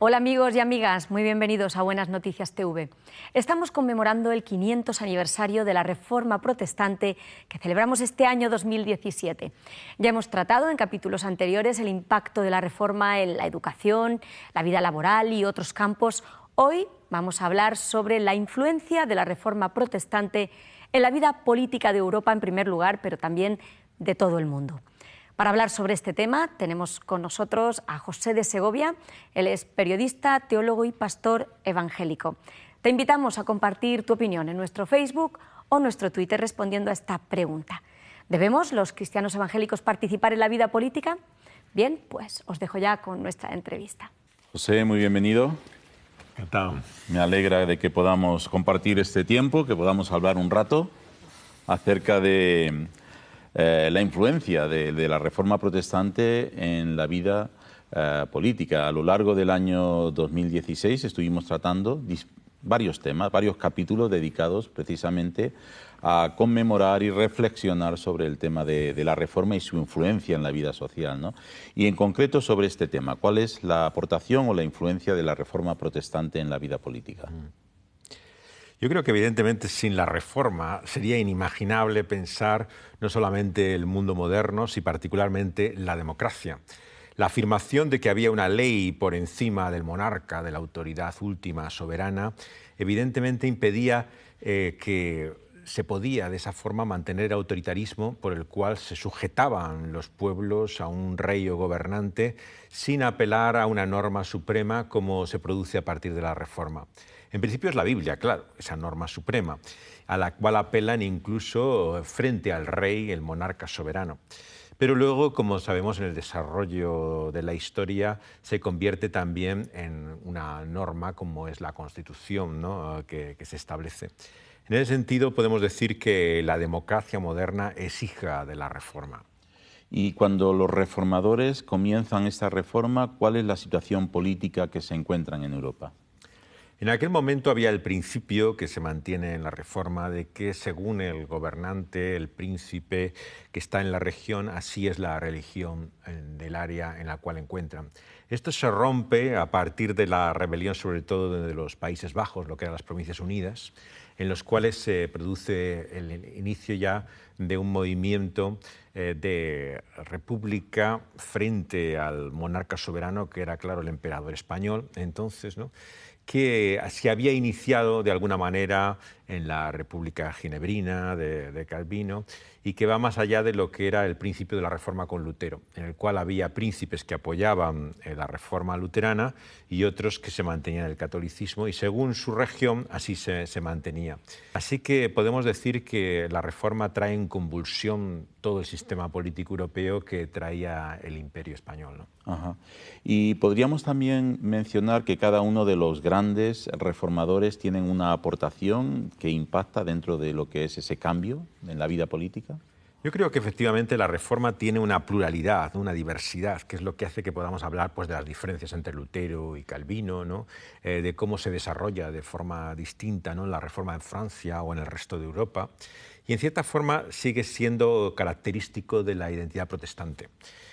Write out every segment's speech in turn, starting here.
Hola amigos y amigas, muy bienvenidos a Buenas Noticias TV. Estamos conmemorando el 500 aniversario de la Reforma Protestante que celebramos este año 2017. Ya hemos tratado en capítulos anteriores el impacto de la Reforma en la educación, la vida laboral y otros campos. Hoy vamos a hablar sobre la influencia de la Reforma Protestante en la vida política de Europa en primer lugar, pero también de todo el mundo. Para hablar sobre este tema tenemos con nosotros a José de Segovia. Él es periodista, teólogo y pastor evangélico. Te invitamos a compartir tu opinión en nuestro Facebook o nuestro Twitter respondiendo a esta pregunta. ¿Debemos los cristianos evangélicos participar en la vida política? Bien, pues os dejo ya con nuestra entrevista. José, muy bienvenido. Encantado. Me alegra de que podamos compartir este tiempo, que podamos hablar un rato acerca de la influencia de la Reforma Protestante en la vida política. A lo largo del año 2016 estuvimos tratando varios temas, varios capítulos dedicados precisamente a conmemorar y reflexionar sobre el tema de la Reforma y su influencia en la vida social, ¿no? Y en concreto sobre este tema, ¿cuál es la aportación o la influencia de la Reforma Protestante en la vida política? Yo creo que evidentemente sin la Reforma sería inimaginable pensar no solamente el mundo moderno, sino particularmente la democracia. La afirmación de que había una ley por encima del monarca, de la autoridad última soberana, evidentemente impedía que se podía de esa forma mantener autoritarismo por el cual se sujetaban los pueblos a un rey o gobernante sin apelar a una norma suprema como se produce a partir de la Reforma. En principio es la Biblia, claro, esa norma suprema, a la cual apelan incluso frente al rey, el monarca soberano. Pero luego, como sabemos, en el desarrollo de la historia se convierte también en una norma como es la Constitución, ¿no?, que se establece. En ese sentido, podemos decir que la democracia moderna es hija de la Reforma. Y cuando los reformadores comienzan esta reforma, ¿cuál es la situación política que se encuentran en Europa? En aquel momento había el principio que se mantiene en la Reforma de que según el gobernante, el príncipe que está en la región, así es la religión del área en la cual encuentran. Esto se rompe a partir de la rebelión, sobre todo de los Países Bajos, lo que eran las Provincias Unidas, en los cuales se produce el inicio ya de un movimiento de república frente al monarca soberano, que era, claro, el emperador español entonces, ¿no?, que se había iniciado de alguna manera en la República Ginebrina de Calvino y que va más allá de lo que era el principio de la Reforma con Lutero, en el cual había príncipes que apoyaban la Reforma luterana y otros que se mantenían en el catolicismo y según su región así se mantenía. Así que podemos decir que la Reforma trae en convulsión todo el sistema político europeo que traía el Imperio español, ¿no? Ajá. Y podríamos también mencionar que cada uno de los grandes reformadores tienen una aportación que impacta dentro de lo que es ese cambio en la vida política. Yo creo que efectivamente la Reforma tiene una pluralidad, una diversidad, que es lo que hace que podamos hablar, pues, de las diferencias entre Lutero y Calvino, ¿no?, de cómo se desarrolla de forma distinta, ¿no?, la Reforma en Francia o en el resto de Europa. Y en cierta forma sigue siendo característico de la identidad protestante.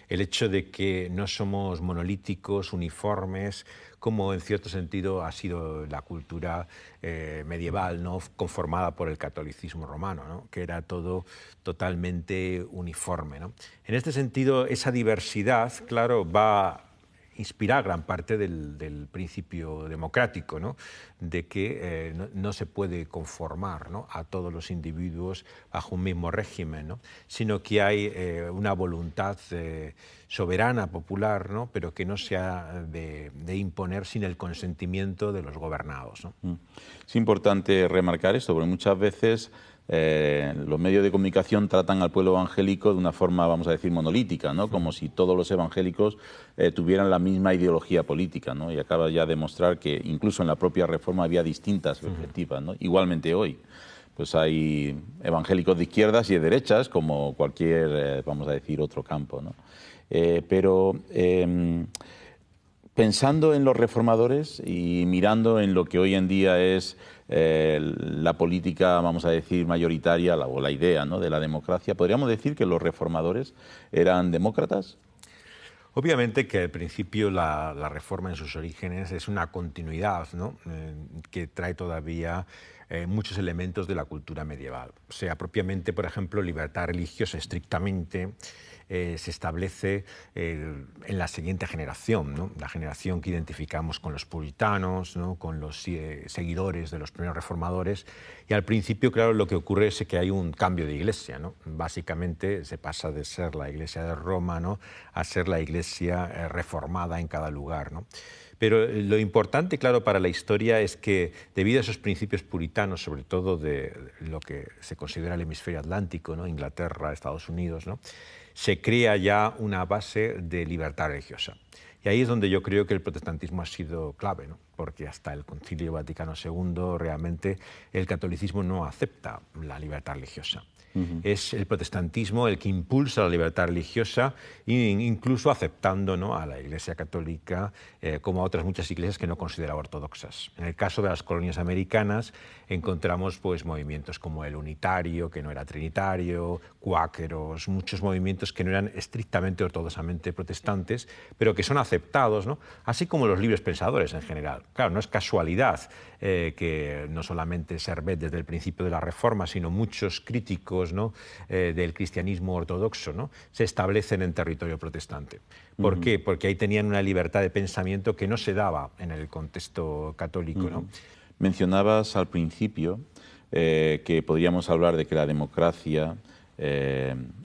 El hecho de que no somos monolíticos, uniformes, como en cierto sentido ha sido la cultura medieval, ¿no?, conformada por el catolicismo romano, ¿no?, que era todo totalmente uniforme, ¿no? En este sentido, esa diversidad, claro, va a inspirar gran parte del principio democrático, ¿no?, de que no se puede conformar, ¿no?, a todos los individuos bajo un mismo régimen, ¿no?, sino que hay una voluntad soberana, popular, ¿no?, pero que no se ha de imponer sin el consentimiento de los gobernados, ¿no? Es importante remarcar esto, porque muchas veces los medios de comunicación tratan al pueblo evangélico de una forma, vamos a decir, monolítica, ¿no?, como si todos los evangélicos tuvieran la misma ideología política, ¿no? Y acaba ya de demostrar que incluso en la propia Reforma había distintas perspectivas, ¿no? Igualmente hoy, pues hay evangélicos de izquierdas y de derechas, como cualquier, vamos a decir, otro campo, ¿no? Pero pensando en los reformadores y mirando en lo que hoy en día es la política, vamos a decir, mayoritaria, o la idea, ¿no?, de la democracia, ¿podríamos decir que los reformadores eran demócratas? Obviamente que al principio la reforma en sus orígenes es una continuidad, ¿no? Que trae todavía muchos elementos de la cultura medieval. O sea, propiamente, por ejemplo, libertad religiosa estrictamente se establece en la siguiente generación, ¿no? La generación que identificamos con los puritanos, ¿no? Con los seguidores de los primeros reformadores. Y al principio, claro, lo que ocurre es que hay un cambio de iglesia, ¿no? Básicamente se pasa de ser la iglesia de Roma, ¿no? A ser la iglesia reformada en cada lugar, ¿no? Pero lo importante, claro, para la historia es que debido a esos principios puritanos, sobre todo de lo que se considera el hemisferio atlántico, ¿no? Inglaterra, Estados Unidos, ¿no? Se crea ya una base de libertad religiosa. Y ahí es donde yo creo que el protestantismo ha sido clave, ¿no? Porque hasta el Concilio Vaticano II realmente el catolicismo no acepta la libertad religiosa. Es el protestantismo el que impulsa la libertad religiosa, incluso aceptando, ¿no? A la Iglesia Católica como a otras muchas iglesias que no considera ortodoxas. En el caso de las colonias americanas encontramos pues, movimientos como el unitario, que no era trinitario, cuáqueros, muchos movimientos que no eran estrictamente ortodoxamente protestantes, pero que son aceptados, ¿no? Así como los libres pensadores en general. Claro, no es casualidad que no solamente Servet desde el principio de la Reforma, sino muchos críticos, ¿no? Del cristianismo ortodoxo, ¿no? Se establecen en territorio protestante. ¿Por qué? Porque ahí tenían una libertad de pensamiento que no se daba en el contexto católico, ¿no? Mencionabas al principio que podríamos hablar de que la democracia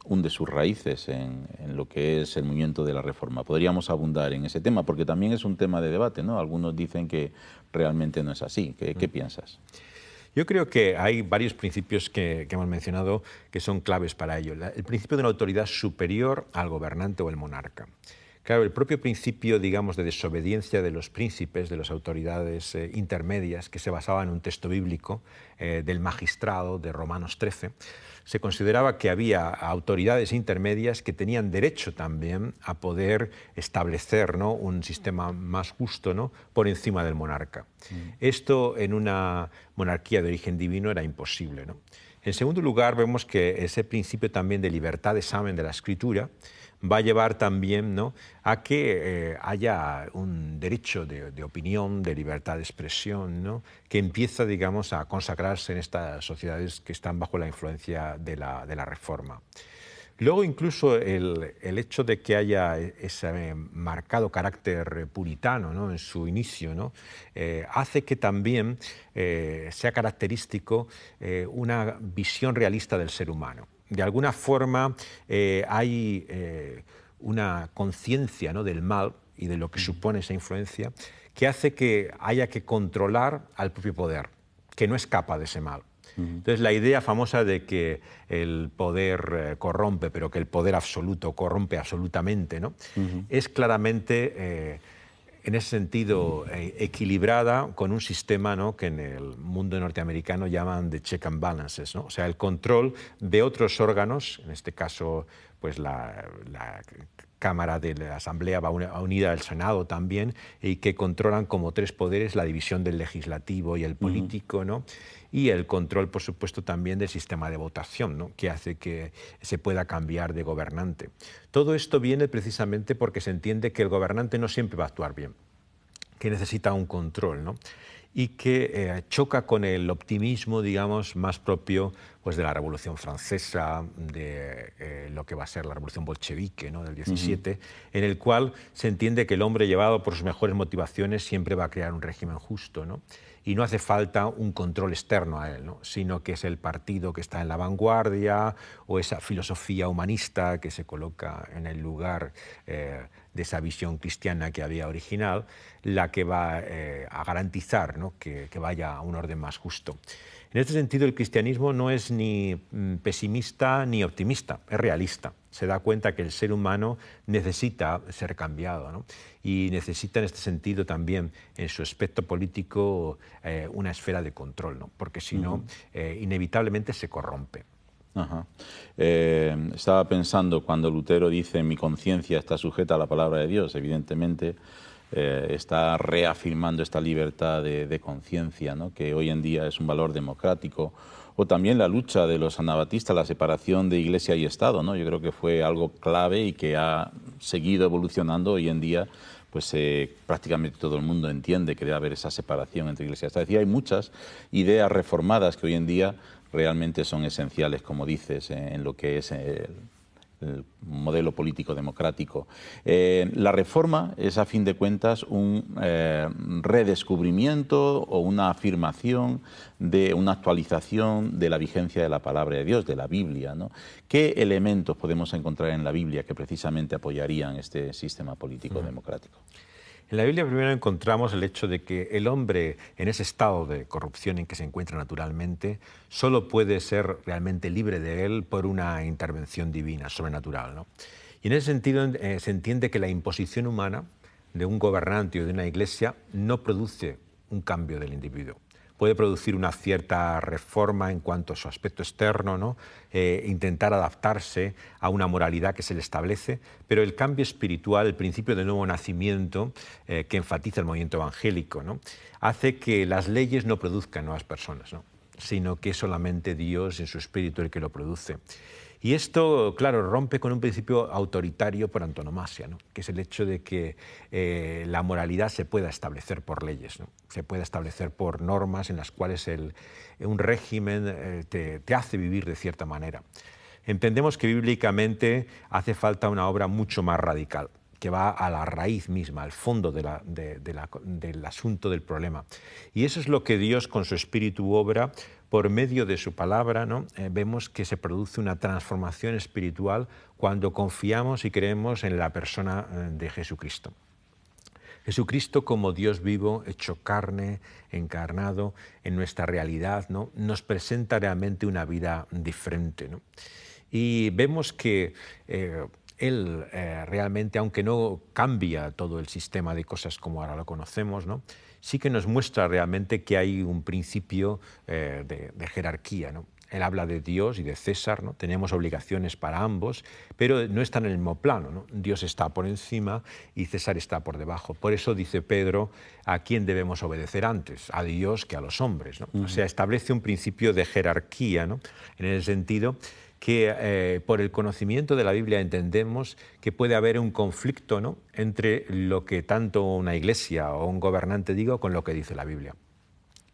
hunde sus raíces en lo que es el movimiento de la Reforma. Podríamos abundar en ese tema, porque también es un tema de debate, ¿no? Algunos dicen que realmente no es así. ¿Qué piensas? Yo creo que hay varios principios que hemos mencionado que son claves para ello. El principio de una autoridad superior al gobernante o el monarca. Claro, el propio principio, digamos, de desobediencia de los príncipes, de las autoridades intermedias, que se basaba en un texto bíblico del magistrado de Romanos 13, se consideraba que había autoridades intermedias que tenían derecho también a poder establecer, ¿no? Un sistema más justo, ¿no? Por encima del monarca. Esto en una monarquía de origen divino era imposible, ¿no? En segundo lugar, vemos que ese principio también de libertad de examen de la escritura va a llevar también, ¿no? A que haya un derecho de opinión, de libertad de expresión, ¿no? Que empieza, digamos, a consagrarse en estas sociedades que están bajo la influencia de la Reforma. Luego, incluso el hecho de que haya ese marcado carácter puritano, ¿no? En su inicio, ¿no? Hace que también sea característico una visión realista del ser humano. De alguna forma hay una conciencia, ¿no? Del mal y de lo que supone esa influencia, que hace que haya que controlar al propio poder, que no escapa de ese mal. Entonces, la idea famosa de que el poder corrompe, pero que el poder absoluto corrompe absolutamente, ¿no? Es claramente, en ese sentido, equilibrada con un sistema, ¿no? Que en el mundo norteamericano llaman de check and balances, ¿no? O sea, el control de otros órganos, en este caso, pues la Cámara de la Asamblea va unida al Senado también, y que controlan como tres poderes la división del legislativo y el político, ¿no? Y el control, por supuesto, también del sistema de votación, ¿no? Que hace que se pueda cambiar de gobernante. Todo esto viene precisamente porque se entiende que el gobernante no siempre va a actuar bien, que necesita un control, ¿no? Y que choca con el optimismo, digamos, más propio pues, de la Revolución Francesa, de lo que va a ser la Revolución Bolchevique, ¿no? Del 17, en el cual se entiende que el hombre, llevado por sus mejores motivaciones, siempre va a crear un régimen justo, ¿no? Y no hace falta un control externo a él, ¿no? Sino que es el partido que está en la vanguardia o esa filosofía humanista que se coloca en el lugar de esa visión cristiana que había original, la que va a garantizar, ¿no? que vaya a un orden más justo. En este sentido, el cristianismo no es ni pesimista ni optimista, es realista. Se da cuenta que el ser humano necesita ser cambiado, ¿no? Y necesita en este sentido también, en su aspecto político, una esfera de control, ¿no? Porque si no, inevitablemente se corrompe. Estaba pensando cuando Lutero dice mi conciencia está sujeta a la palabra de Dios, evidentemente está reafirmando esta libertad de conciencia, ¿no?, que hoy en día es un valor democrático. O también la lucha de los anabatistas, la separación de Iglesia y Estado, ¿no? Yo creo que fue algo clave y que ha seguido evolucionando. Hoy en día pues prácticamente todo el mundo entiende que debe haber esa separación entre Iglesia y Estado. Es decir, hay muchas ideas reformadas que hoy en día realmente son esenciales, como dices, en lo que es el modelo político democrático. La reforma es, a fin de cuentas, un redescubrimiento o una afirmación de una actualización de la vigencia de la palabra de Dios, de la Biblia, ¿no? ¿Qué elementos podemos encontrar en la Biblia que precisamente apoyarían este sistema político democrático? En la Biblia primero encontramos el hecho de que el hombre en ese estado de corrupción en que se encuentra naturalmente solo puede ser realmente libre de él por una intervención divina, sobrenatural, ¿no? Y en ese sentido se entiende que la imposición humana de un gobernante o de una iglesia no produce un cambio del individuo. Puede producir una cierta reforma en cuanto a su aspecto externo, ¿no? Intentar adaptarse a una moralidad que se le establece, pero el cambio espiritual, el principio de nuevo nacimiento que enfatiza el movimiento evangélico, ¿no?, hace que las leyes no produzcan nuevas personas, ¿no?, sino que es solamente Dios en su espíritu el que lo produce. Y esto, claro, rompe con un principio autoritario por antonomasia, ¿no?, que es el hecho de que la moralidad se pueda establecer por leyes, ¿no?, se pueda establecer por normas en las cuales un régimen te hace vivir de cierta manera. Entendemos que bíblicamente hace falta una obra mucho más radical, que va a la raíz misma, al fondo del asunto, del problema. Y eso es lo que Dios con su espíritu obra por medio de su palabra, ¿no? Vemos que se produce una transformación espiritual cuando confiamos y creemos en la persona de Jesucristo. Jesucristo como Dios vivo, hecho carne, encarnado en nuestra realidad, ¿no?, nos presenta realmente una vida diferente, ¿no? Y vemos que Él realmente, aunque no cambia todo el sistema de cosas como ahora lo conocemos, ¿no?, sí que nos muestra realmente que hay un principio de jerarquía, ¿no? Él habla de Dios y de César, ¿no? Tenemos obligaciones para ambos, pero no están en el mismo plano, ¿no? Dios está por encima y César está por debajo. Por eso dice Pedro, ¿a quién debemos obedecer antes? A Dios que a los hombres, ¿no? O sea, establece un principio de jerarquía, ¿no?, en el sentido que por el conocimiento de la Biblia entendemos que puede haber un conflicto, ¿no?, entre lo que tanto una iglesia o un gobernante diga con lo que dice la Biblia.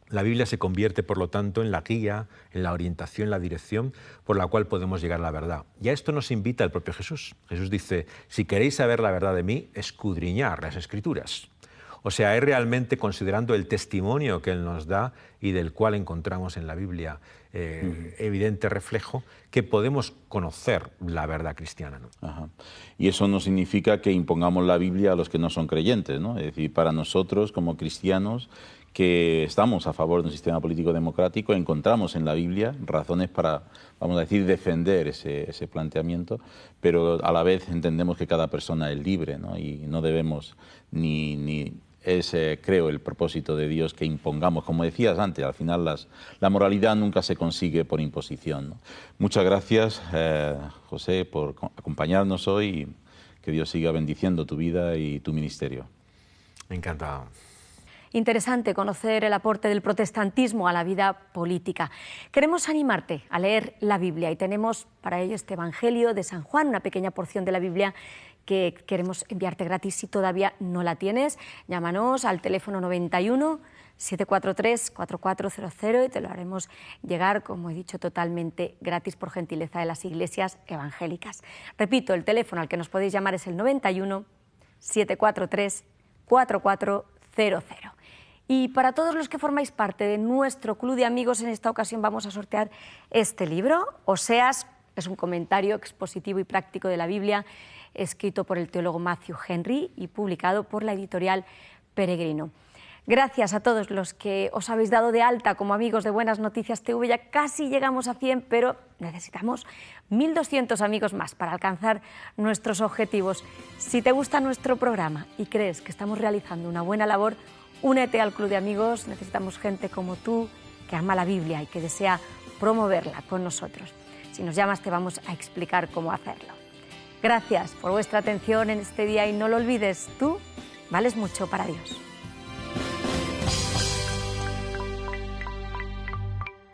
La Biblia se convierte, por lo tanto, en la guía, en la orientación, en la dirección por la cual podemos llegar a la verdad. Y a esto nos invita el propio Jesús. Jesús dice, si queréis saber la verdad de mí, escudriñar las Escrituras. O sea, es realmente considerando el testimonio que Él nos da y del cual encontramos en la Biblia evidente reflejo, que podemos conocer la verdad cristiana, ¿no? Ajá. Y eso no significa que impongamos la Biblia a los que no son creyentes, ¿no? Es decir, para nosotros como cristianos que estamos a favor de un sistema político democrático, encontramos en la Biblia razones para, vamos a decir, defender ese planteamiento, pero a la vez entendemos que cada persona es libre, ¿no? Y no debemos es, creo, el propósito de Dios que impongamos. Como decías antes, al final la moralidad nunca se consigue por imposición, ¿no? Muchas gracias, José, por acompañarnos hoy y que Dios siga bendiciendo tu vida y tu ministerio. Encantado. Interesante conocer el aporte del protestantismo a la vida política. Queremos animarte a leer la Biblia y tenemos para ello este Evangelio de San Juan, una pequeña porción de la Biblia que queremos enviarte gratis. Si todavía no la tienes, llámanos al teléfono 91 743 4400 y te lo haremos llegar, como he dicho, totalmente gratis por gentileza de las iglesias evangélicas. Repito, el teléfono al que nos podéis llamar es el 91 743 4400. Y para todos los que formáis parte de nuestro club de amigos, en esta ocasión vamos a sortear este libro. Oseas es un comentario expositivo y práctico de la Biblia, escrito por el teólogo Matthew Henry y publicado por la editorial Peregrino. Gracias a todos los que os habéis dado de alta como amigos de Buenas Noticias TV. Ya casi llegamos a 100, pero necesitamos 1.200 amigos más para alcanzar nuestros objetivos. Si te gusta nuestro programa y crees que estamos realizando una buena labor, únete al club de amigos. Necesitamos gente como tú que ama la Biblia y que desea promoverla con nosotros. Si nos llamas te vamos a explicar cómo hacerlo. Gracias por vuestra atención en este día y no lo olvides, tú Vales mucho para Dios.